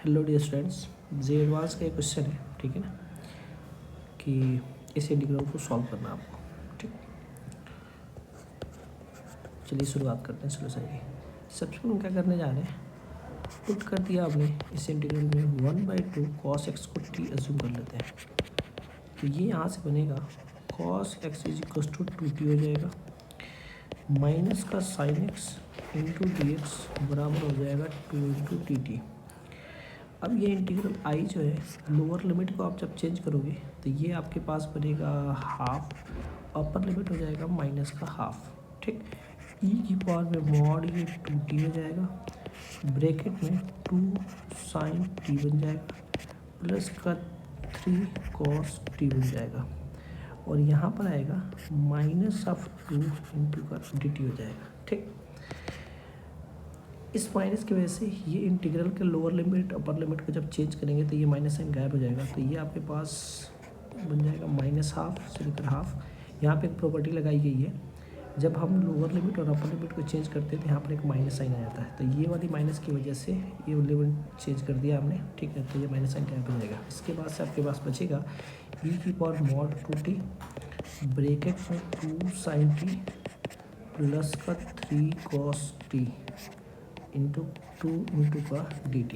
Hello dear students, जे advance का एक question है, ठीक है ना, कि इस इंटीग्रल को सॉल्व करना आपको। ठीक, चलिए शुरुआत करते हैं सोल्यूशन की। सबसे पहले हम क्या करने जा रहे हैं, पुट कर दिया आपने इस इंटीग्रल में 1/2 cos x को t एज्यूम कर लेते हैं। तो ये यहाँ से बनेगा cos x is to 2t हो जाएगा, माइनस का sin x into D x बराबर हो जाएगा 2 इंटू टी टी। अब ये इंटीग्रल आई जो है, लोअर लिमिट को आप जब चेंज करोगे तो ये आपके पास बनेगा हाफ, अपर लिमिट हो जाएगा माइनस का हाफ। ठीक, ई की पावर में मॉड ये 2t हो जाएगा, ब्रैकेट में 2 sin t बन जाएगा, प्लस का 3 cos t बन जाएगा, और यहाँ पर आएगा माइनस ऑफ 2 इंटू का dt हो जाएगा। ठीक, इस माइनस की वजह से ये इंटीग्रल के लोअर लिमिट अपर लिमिट को जब चेंज करेंगे तो ये माइनस साइन गायब हो जाएगा। तो ये आपके पास बन जाएगा माइनस हाफ से लेकर हाफ। यहाँ पे एक प्रॉपर्टी लगाई गई है, जब हम लोअर लिमिट और अपर लिमिट को चेंज करते हैं तो यहाँ पर एक माइनस साइन आ जाता है। तो ये वाली माइनस की वजह से ये लिमिट चेंज कर दिया हमने। ठीक है, तो ये माइनस साइन गायब हो जाएगा। इसके बाद से आपके पास बचेगा ई की पावर मॉड 2t ब्रैकेट में 2 sin t प्लस का 3 cos t इंटू 2 इंटू का dt।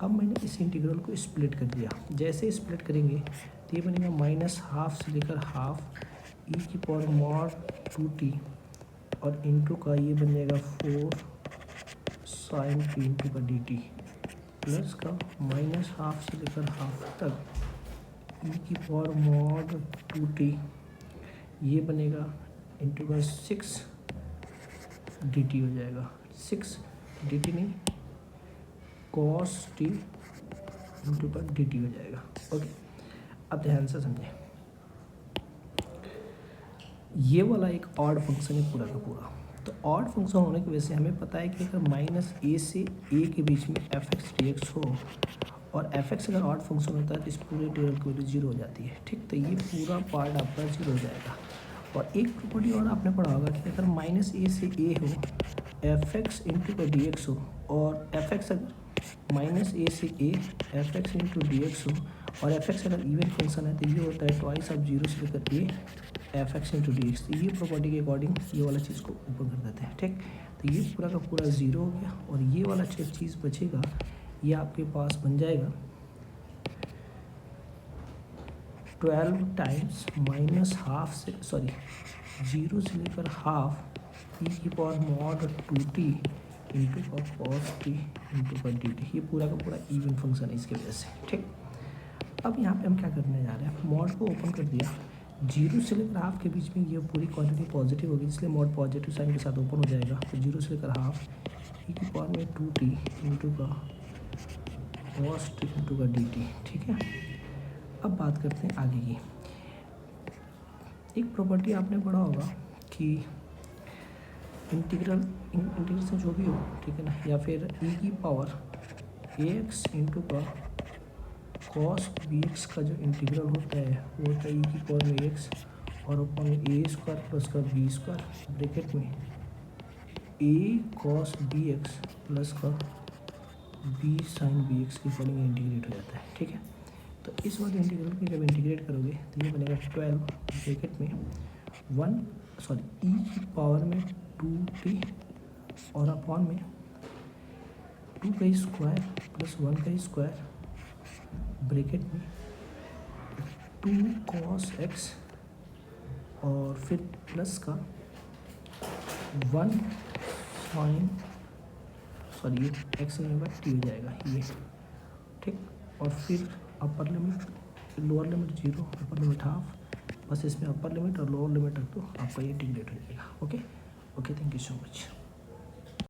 अब मैंने इस इंटीग्रल को स्प्लिट कर दिया। जैसे स्प्लिट करेंगे तो ये बनेगा माइनस हाफ से लेकर हाफ ई की पावर मॉड 2t और इंटू का ये बन जाएगा 4 sin t इंटू का dt प्लस का माइनस हाफ से लेकर हाफ तक ई की पावर मॉड 2t ये बनेगा इंटू का 6 dt हो जाएगा। 6 dt नहीं, cos t इंटू का dt हो जाएगा। ओके, अब ध्यान से समझें, ये वाला एक ऑड फंक्शन है पूरा का पूरा। तो ऑड फंक्शन होने की वजह से हमें पता है कि अगर माइनस ए से ए के बीच में एफ एक्स डी एक्स हो और एफ एक्स अगर ऑड फंक्शन होता है तो इस पूरे इंटीग्रल की वैल्यू 0 हो जाती है। ठीक, तो ये पूरा पार्ट आपका 0 हो जाएगा। और एक प्रॉपर्टी और आपने पढ़ा होगा कि अगर माइनस ए से ए हो, एफ एक्स इंटू का डी एक्स हो, और एफ एक्स अगर माइनस ए से A F x into D x हो, और एफ एक्स अगर इवन फंक्शन है तो ये होता है ट्वाइस ऑफ 0 से लेकर A F x into D x. तो ये प्रॉपर्टी के अकॉर्डिंग ये वाला चीज़ को ऊपर कर देते हैं। ठीक, तो ये पूरा का पूरा 0 हो गया, और ये वाला चीज़ बचेगा, ये आपके पास बन जाएगा 12 टाइम्स माइनस हाफ से 0 से लेकर हाफ ई की पावर मॉड 2t इंटू का cos t इंटू का dt। ये पूरा का पूरा इवन फंक्शन है इसके वजह से। ठीक, अब यहाँ पे हम क्या करने जा रहे हैं, मॉड को ओपन कर दिया, 0 से लेकर हाफ के बीच में ये पूरी क्वांटिटी पॉजिटिव होगी, इसलिए मॉड पॉजिटिव साइन के साथ ओपन हो जाएगा। तो 0 से लेकर हाफ ई की पावर में 2t इंटू का cos t इंटू का dt। ठीक है, अब बात करते हैं आगे की। एक प्रॉपर्टी आपने पढ़ा होगा कि इंटीग्रेशन जो भी हो, ठीक है ना, या फिर ई की पावर ए एक्स इंटू का कॉस बी एक्स का जो इंटीग्रल होता है वो होता है ई की पावर में एक्स और ऊपर में ए स्क्वायर प्लस का बी स्क्वायर ब्रैकेट में ए कॉस बी एक्स प्लस का बी साइन बी एक्स के अकॉर्डिंग इंटीग्रेट हो जाता है। ठीक है, तो इस वाले इंटीग्रल को जब इंटीग्रेट करोगे तो ये बनेगा 12 ब्रैकेट में ई की पावर में 2t और अपॉन में 2 का स्क्वायर प्लस 1 का स्क्वायर ब्रैकेट में 2 cos x और फिर प्लस का 1 sin ये x नहीं होगा t हो जाएगा ये। ठीक, और फिर upper limit lower limit 0 upper limit half, बस इसमें अपर लिमिट और लोअर लिमिट रख दो, आपका ये इंटीग्रेट हो जाएगा। Okay, thank you so much.